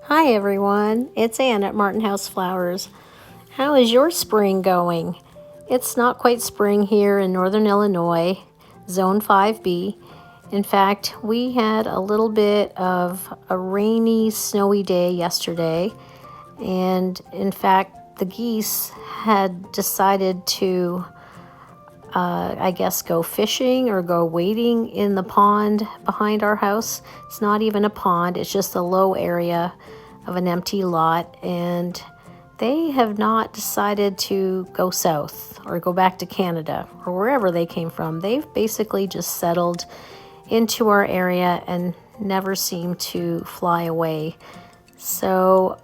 Hi everyone, it's Ann at Martin House Flowers. How is your spring going? It's not quite spring here in northern Illinois, Zone 5B. In fact, we had a little bit of a rainy, snowy day yesterday, and in fact, the geese had decided to I guess go fishing or go wading in the pond behind our house. It's not even a pond, it's just a low area of an empty lot, and they have not decided to go south or go back to Canada or wherever they came from. They've basically just settled into our area and never seem to fly away. So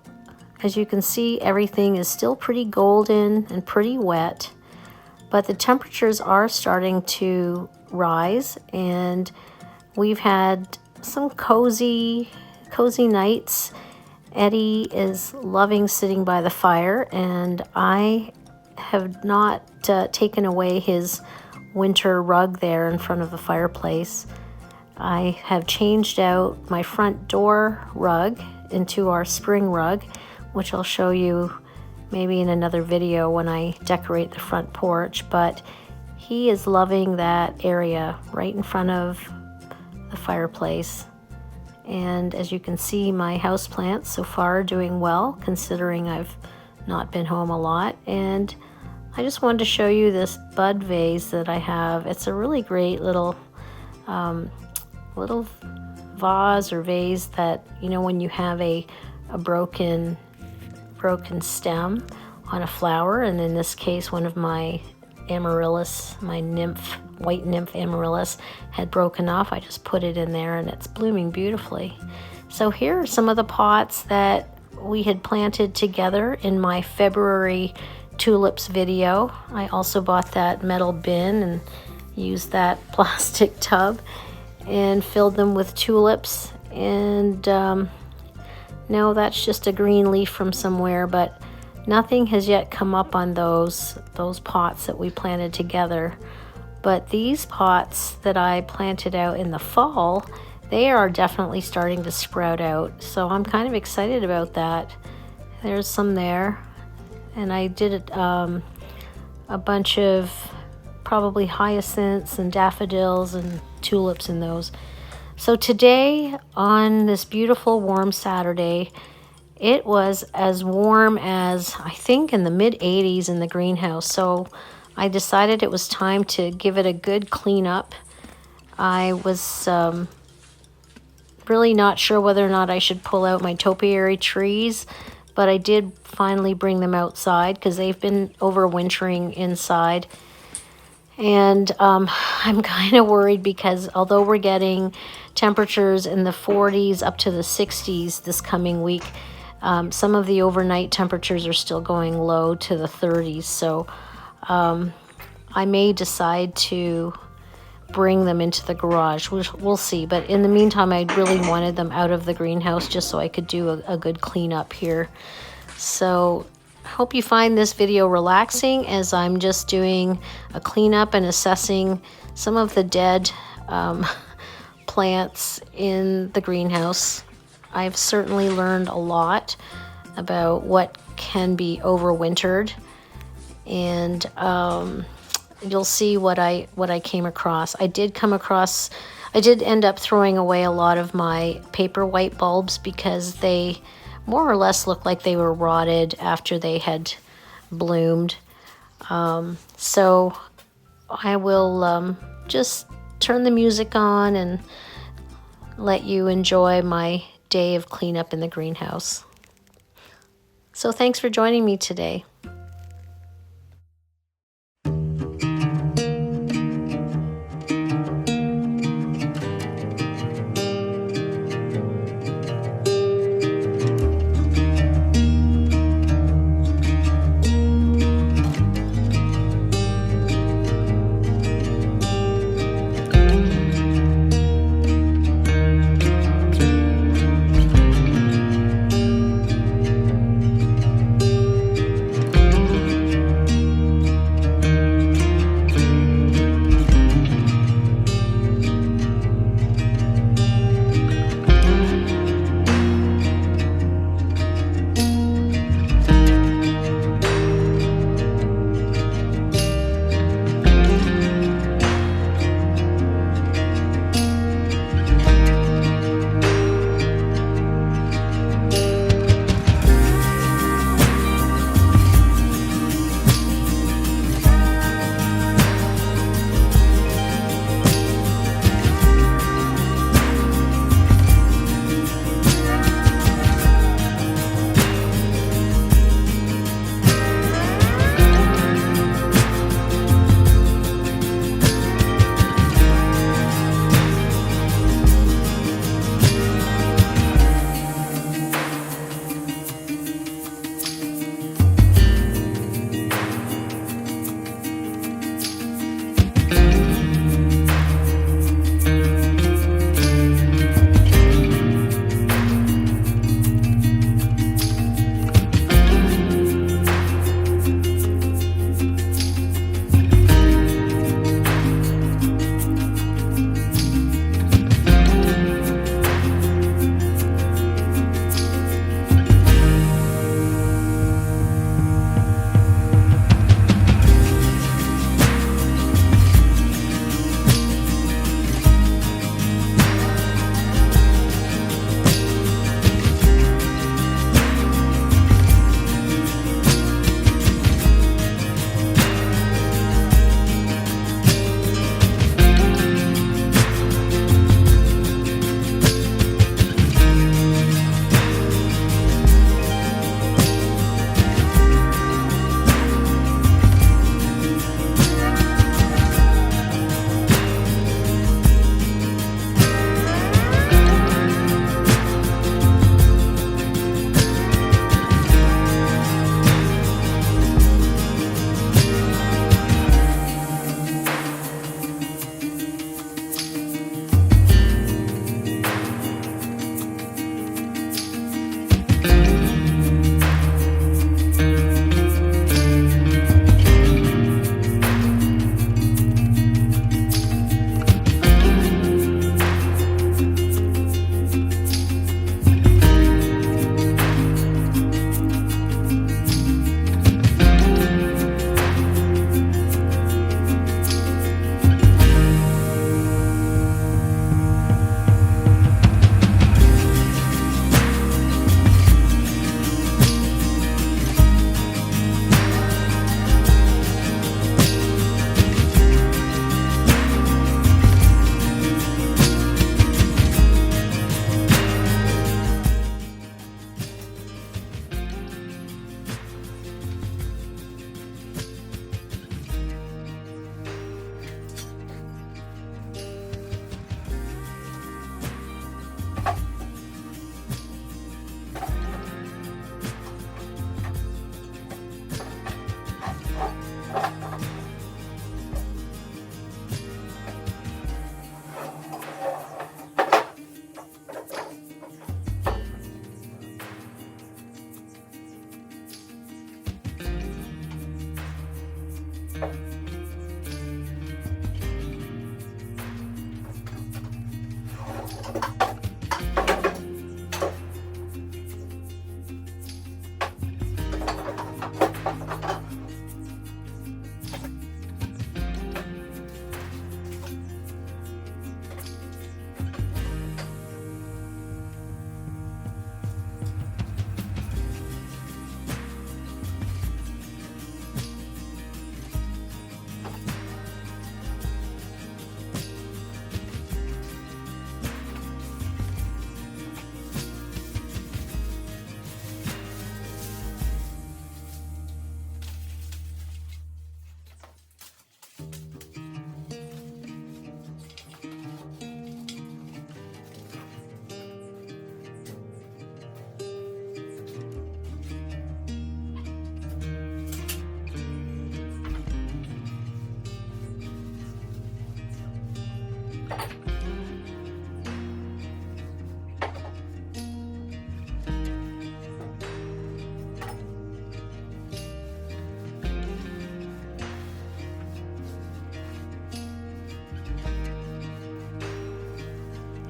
as you can see, everything is still pretty golden and pretty wet. But the temperatures are starting to rise, and we've had some cozy nights. Eddie is loving sitting by the fire, and I have not taken away his winter rug there in front of the fireplace. I have changed out my front door rug into our spring rug, which I'll show you maybe in another video when I decorate the front porch, but he is loving that area right in front of the fireplace. And as you can see, my houseplants so far are doing well, considering I've not been home a lot. And I just wanted to show you this bud vase that I have. It's a really great little vase or vase that, you know, when you have a broken stem on a flower, and in this case one of my amaryllis, my white nymph amaryllis, had broken off. I just put it in there and it's blooming beautifully. So here are some of the pots that we had planted together in my February tulips video. I also bought that metal bin and used that plastic tub and filled them with tulips. And no, that's just a green leaf from somewhere, but nothing has yet come up on those pots that we planted together. But these pots that I planted out in the fall, they are definitely starting to sprout out. So I'm kind of excited about that. There's some there. And I did a bunch of probably hyacinths and daffodils and tulips in those. So today, on this beautiful warm Saturday, it was as warm as, I think, in the mid-80s in the greenhouse. So I decided it was time to give it a good clean up. I was really not sure whether or not I should pull out my topiary trees, but I did finally bring them outside because they've been overwintering inside. And I'm kind of worried because although we're getting temperatures in the 40s up to the 60s this coming week, some of the overnight temperatures are still going low to the 30s. So I may decide to bring them into the garage. We'll see. But in the meantime, I really wanted them out of the greenhouse just so I could do a good cleanup here. So I hope you find this video relaxing as I'm just doing a cleanup and assessing some of the dead plants in the greenhouse. I've certainly learned a lot about what can be overwintered, and you'll see what I came across. I did end up throwing away a lot of my paper white bulbs because they more or less looked like they were rotted after they had bloomed. So I will just turn the music on and let you enjoy my day of cleanup in the greenhouse. So thanks for joining me today.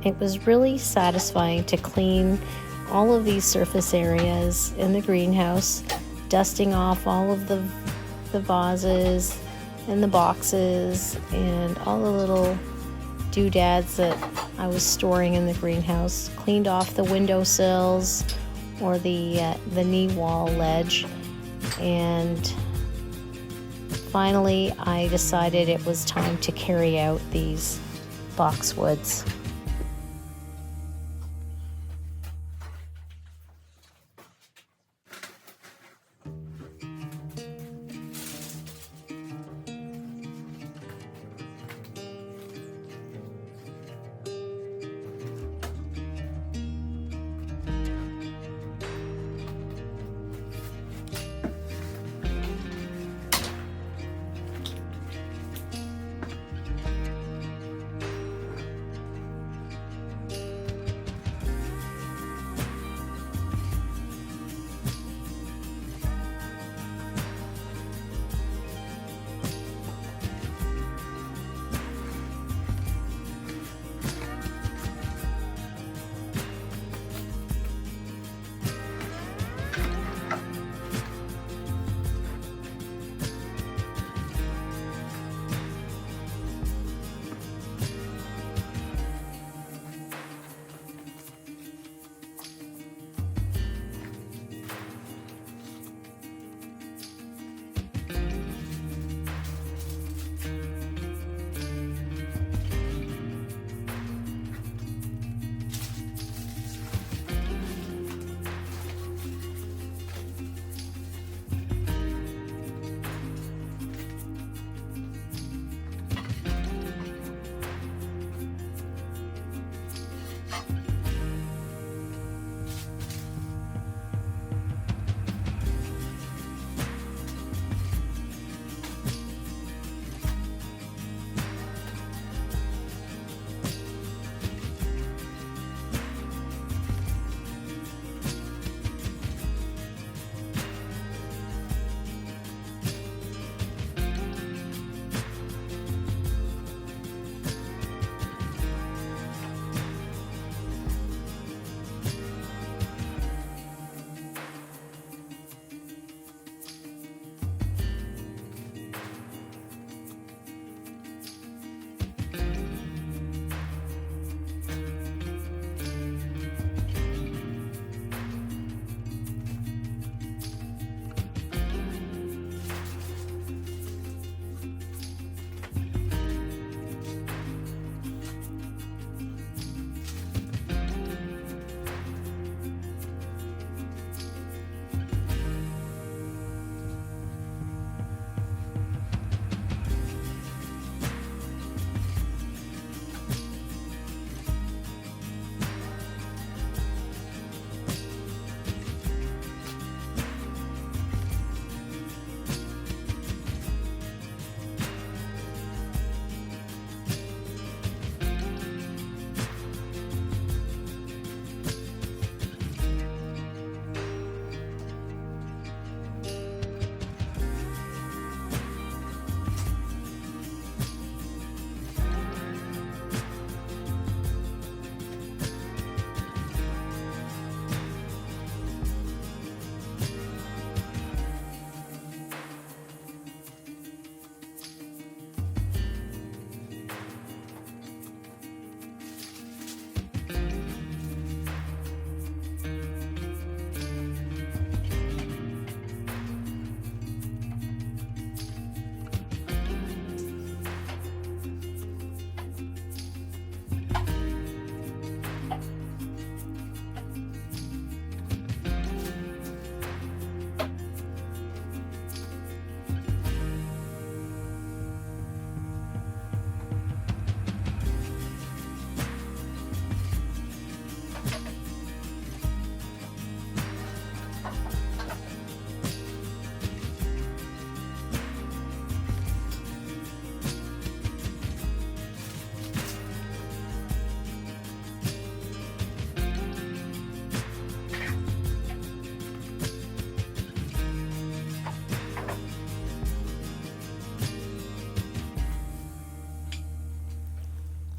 It was really satisfying to clean all of these surface areas in the greenhouse, dusting off all of the vases and the boxes and all the little doodads that I was storing in the greenhouse. Cleaned off the windowsills or the knee wall ledge, and finally I decided it was time to carry out these boxwoods.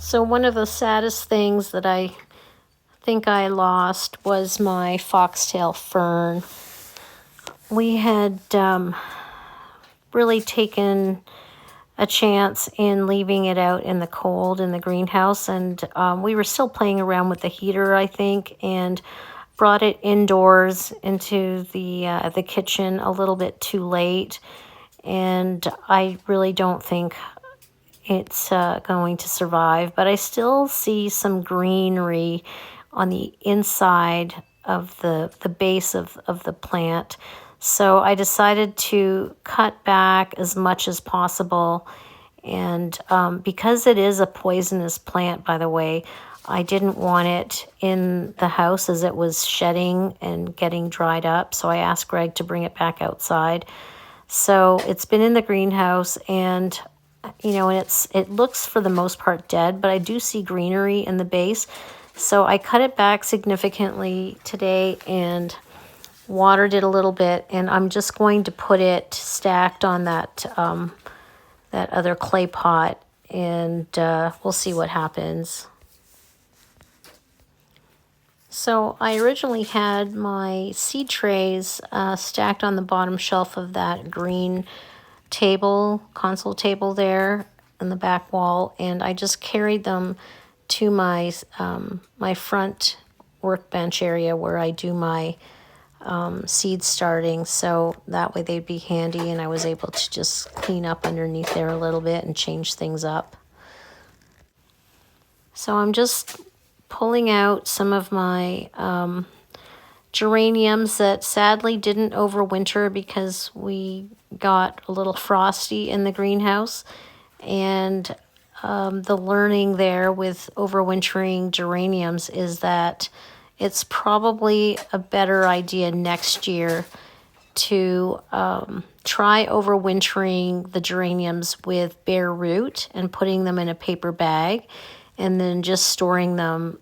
So one of the saddest things that I think I lost was my foxtail fern. We had really taken a chance in leaving it out in the cold in the greenhouse, and we were still playing around with the heater, I think, and brought it indoors into the kitchen a little bit too late, and I really don't think it's going to survive, but I still see some greenery on the inside of the base of the plant. So I decided to cut back as much as possible. And because it is a poisonous plant, by the way, I didn't want it in the house as it was shedding and getting dried up. So I asked Greg to bring it back outside. So it's been in the greenhouse, and and it looks for the most part dead, but I do see greenery in the base. So I cut it back significantly today and watered it a little bit, and I'm just going to put it stacked on that that other clay pot, and we'll see what happens. So I originally had my seed trays stacked on the bottom shelf of that green console table there in the back wall, and I just carried them to my my front workbench area where I do my seed starting, so that way they'd be handy, and I was able to just clean up underneath there a little bit and change things up. So I'm just pulling out some of my geraniums that sadly didn't overwinter because we got a little frosty in the greenhouse, and the learning there with overwintering geraniums is that it's probably a better idea next year to try overwintering the geraniums with bare root and putting them in a paper bag and then just storing them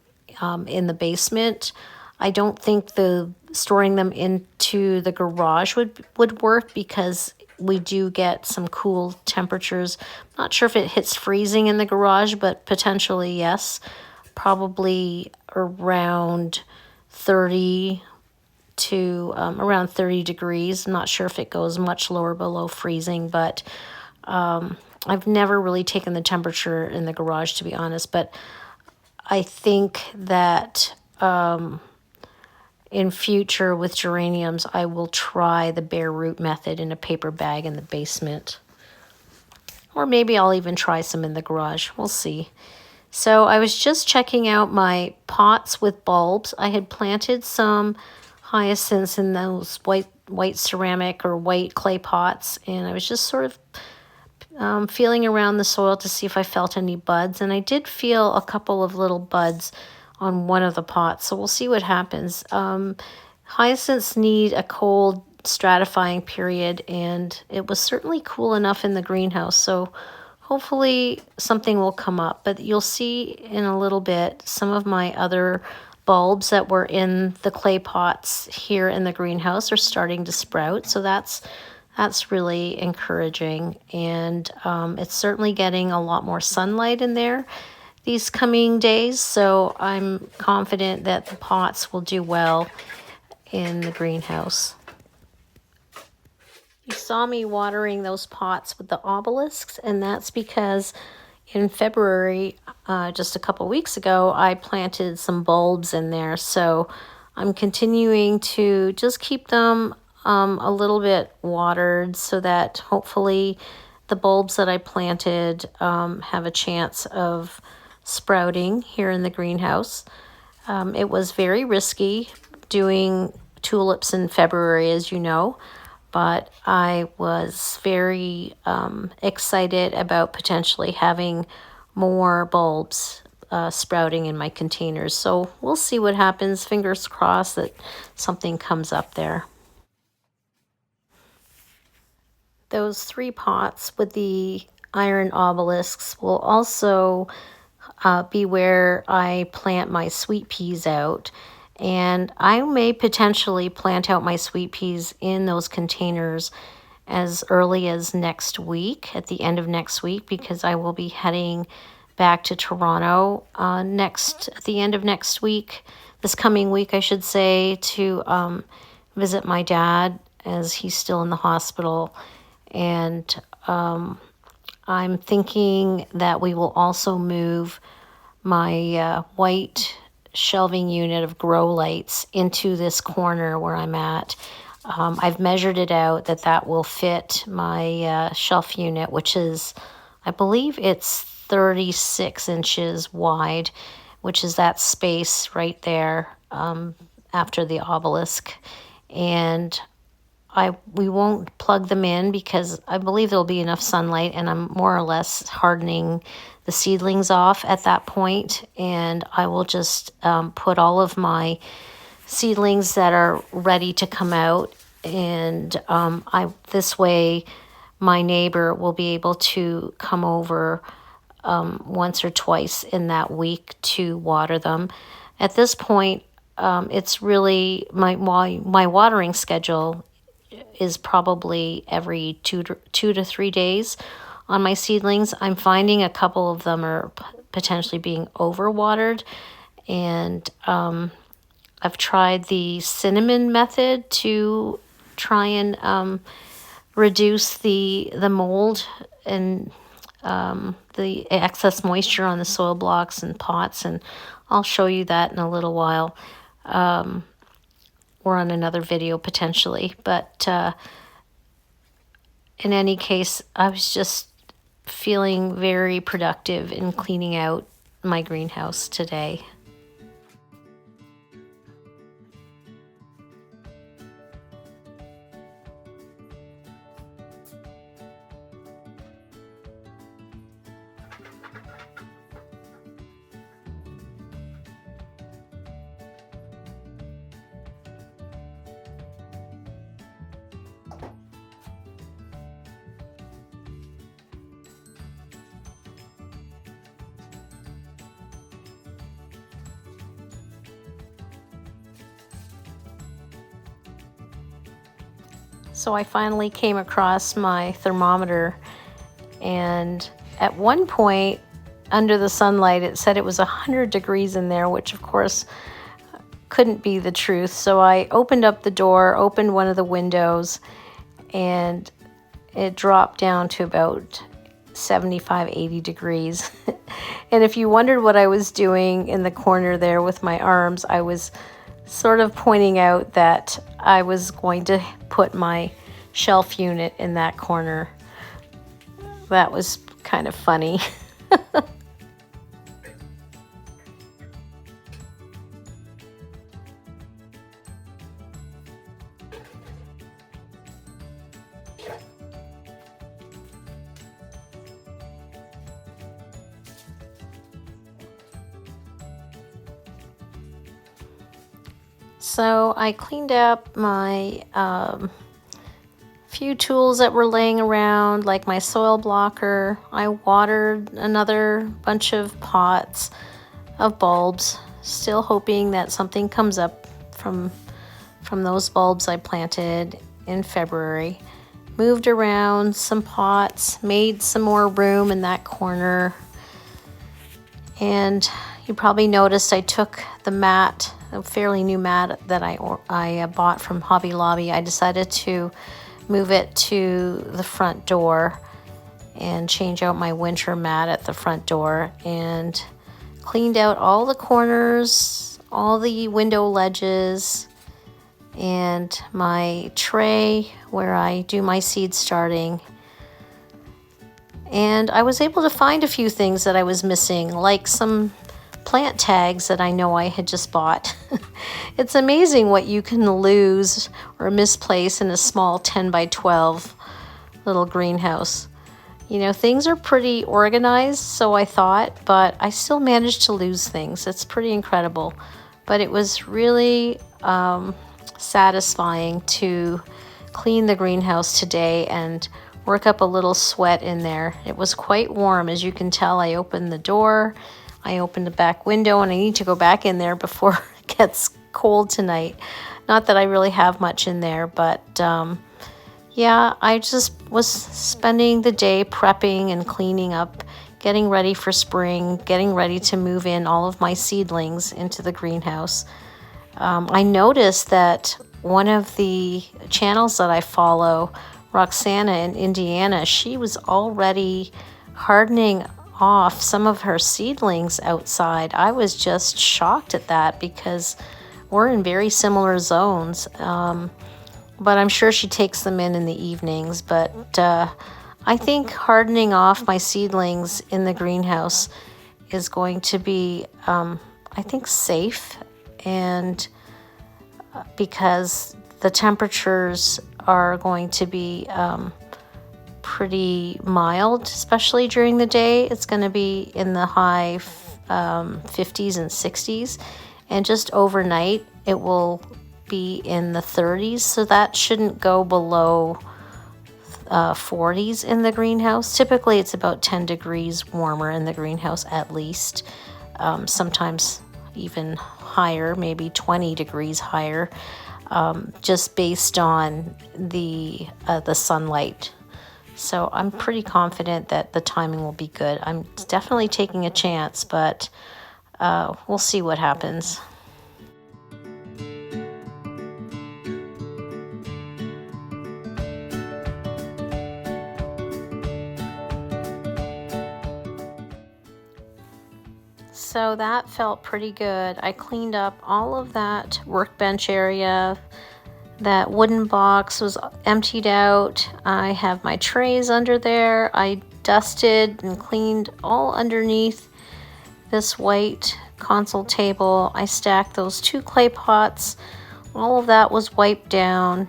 in the basement. I don't think the storing them into the garage would work because we do get some cool temperatures. I'm not sure if it hits freezing in the garage, but potentially yes. Probably around 30 to around 30 degrees. I'm not sure if it goes much lower below freezing, but I've never really taken the temperature in the garage, to be honest. But I think that in future with geraniums, I will try the bare root method in a paper bag in the basement. Or maybe I'll even try some in the garage. We'll see. So I was just checking out my pots with bulbs. I had planted some hyacinths in those white ceramic or white clay pots, and I was just sort of feeling around the soil to see if I felt any buds, and I did feel a couple of little buds on one of the pots, so we'll see what happens. Hyacinths need a cold stratifying period, and it was certainly cool enough in the greenhouse, so hopefully something will come up. But you'll see in a little bit some of my other bulbs that were in the clay pots here in the greenhouse are starting to sprout, so that's really encouraging, and it's certainly getting a lot more sunlight in there these coming days, so I'm confident that the pots will do well in the greenhouse. You saw me watering those pots with the obelisks, and that's because in February, just a couple weeks ago, I planted some bulbs in there, so I'm continuing to just keep them a little bit watered so that hopefully the bulbs that I planted have a chance of sprouting here in the greenhouse. It was very risky doing tulips in February, as you know, but I was very excited about potentially having more bulbs sprouting in my containers. So we'll see what happens. Fingers crossed that something comes up there. Those 3 pots with the iron obelisks will also be where I plant my sweet peas out. And I may potentially plant out my sweet peas in those containers as early as next week, at the end of next week, because I will be heading back to Toronto at the end of next week, this coming week, I should say, to visit my dad as he's still in the hospital. And I'm thinking that we will also move my white shelving unit of grow lights into this corner where I'm at. I've measured it out that will fit my shelf unit, which is, I believe it's 36 inches wide, which is that space right there after the obelisk. And we won't plug them in because I believe there'll be enough sunlight, and I'm more or less hardening the seedlings off at that point. And I will just put all of my seedlings that are ready to come out, and this way my neighbor will be able to come over once or twice in that week to water them. At this point, it's really my watering schedule is probably every 2 to 3 days on my seedlings. I'm finding a couple of them are potentially being overwatered, and I've tried the cinnamon method to try and reduce the mold and the excess moisture on the soil blocks and pots, and I'll show you that in a little while, or on another video potentially. But in any case, I was just feeling very productive in cleaning out my greenhouse today. So I finally came across my thermometer, and at one point under the sunlight it said it was 100 degrees in there, which of course couldn't be the truth. So I opened up the door, opened one of the windows, and it dropped down to about 75-80 degrees. And if you wondered what I was doing in the corner there with my arms, I was sort of pointing out that I was going to put my shelf unit in that corner. That was kind of funny. So I cleaned up my few tools that were laying around, like my soil blocker. I watered another bunch of pots of bulbs, still hoping that something comes up from those bulbs I planted in February. Moved around some pots, made some more room in that corner. And you probably noticed I took the mat, a fairly new mat that I bought from Hobby Lobby. I decided to move it to the front door and change out my winter mat at the front door, and cleaned out all the corners, all the window ledges, and my tray where I do my seed starting. And I was able to find a few things that I was missing, like some plant tags that I know I had just bought. It's amazing what you can lose or misplace in a small 10 by 12 little greenhouse. You know, things are pretty organized, so I thought, but I still managed to lose things. It's pretty incredible. But it was really satisfying to clean the greenhouse today and work up a little sweat in there. It was quite warm. As you can tell, I opened the door, I opened the back window, and I need to go back in there before it gets cold tonight. Not that I really have much in there, but yeah, I just was spending the day prepping and cleaning up, getting ready for spring, getting ready to move in all of my seedlings into the greenhouse. I noticed that one of the channels that I follow, Roxana in Indiana, she was already hardening off some of her seedlings outside. I was just shocked at that because we're in very similar zones. But I'm sure she takes them in the evenings. But I think hardening off my seedlings in the greenhouse is going to be, I think, safe. And because the temperatures are going to be pretty mild, especially during the day. It's going to be in the high 50s and 60s. And just overnight, it will be in the 30s. So that shouldn't go below 40s in the greenhouse. Typically, it's about 10 degrees warmer in the greenhouse at least. Sometimes even higher, maybe 20 degrees higher, just based on the sunlight. So I'm pretty confident that the timing will be good. I'm definitely taking a chance, but we'll see what happens. So that felt pretty good. I cleaned up all of that workbench area. That wooden box was emptied out. I have my trays under there. I dusted and cleaned all underneath this white console table. I stacked those 2 clay pots. All of that was wiped down.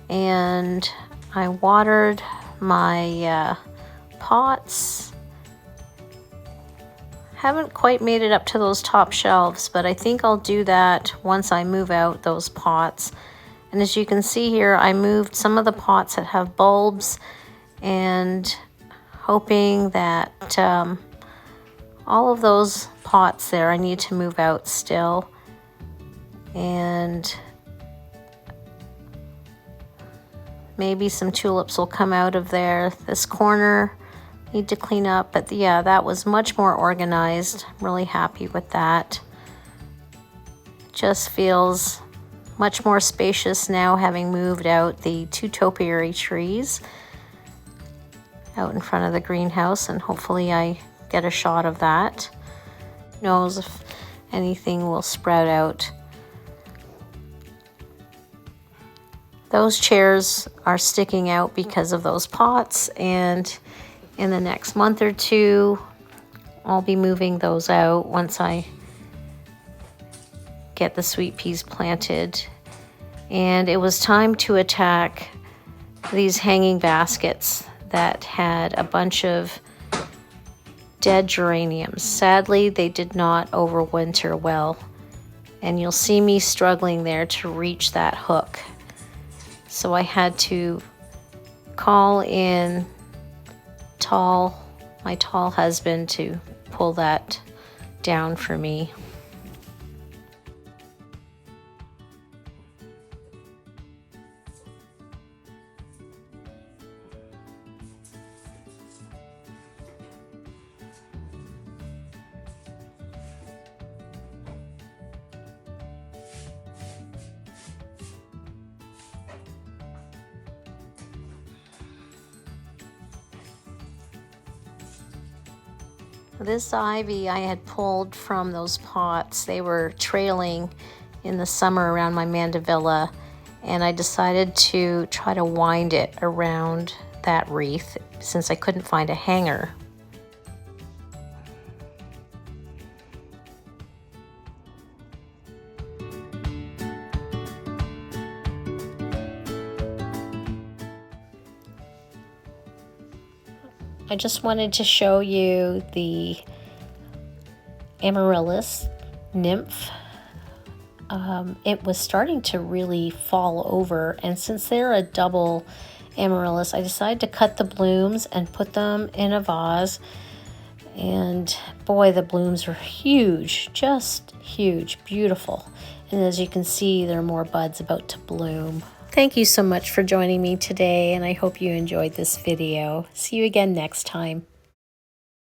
And I watered my pots. Haven't quite made it up to those top shelves, but I think I'll do that once I move out those pots. And as you can see here, I moved some of the pots that have bulbs, and hoping that all of those pots there I need to move out still. And maybe some tulips will come out of there. This corner need to clean up, but yeah, that was much more organized. I'm really happy with that. Just feels much more spacious now, having moved out the 2 topiary trees out in front of the greenhouse, and hopefully I get a shot of that. Who knows if anything will sprout out. Those chairs are sticking out because of those pots, and in the next month or 2, I'll be moving those out once I get the sweet peas planted. And it was time to attack these hanging baskets that had a bunch of dead geraniums. Sadly, they did not overwinter well, and you'll see me struggling there to reach that hook. So I had to call in my tall husband to pull that down for me. This ivy I had pulled from those pots. They were trailing in the summer around my mandevilla, and I decided to try to wind it around that wreath since I couldn't find a hanger. I just wanted to show you the amaryllis nymph. It was starting to really fall over, and since they're a double amaryllis, I decided to cut the blooms and put them in a vase. And boy, the blooms are huge, just huge, beautiful. And as you can see, there are more buds about to bloom. Thank you so much for joining me today, and I hope you enjoyed this video. See you again next time.